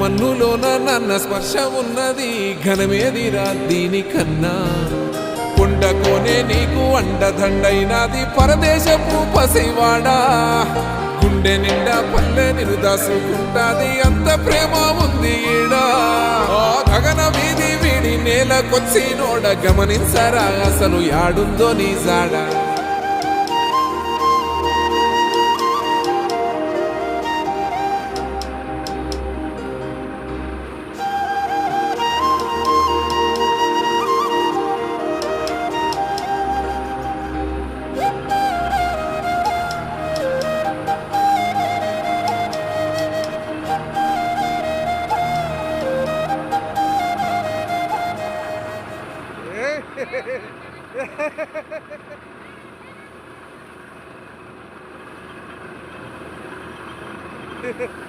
మన్నులోన నన్న స్పర్శ ఉన్నది ఘనమేదిరా దీనికన్నా కొండకోనే నీకు అండదండైనది పరదేశపు పసివాడా గుండె నిండా పల్లె నిన్ను దాసుకుంటాది అంత ప్రేమ ఉంది ఈడా గగన వీధి వీడి నేలకొచ్చి నోడ గమనించరా అసలు యాడుందో నీ జాడా Hehehe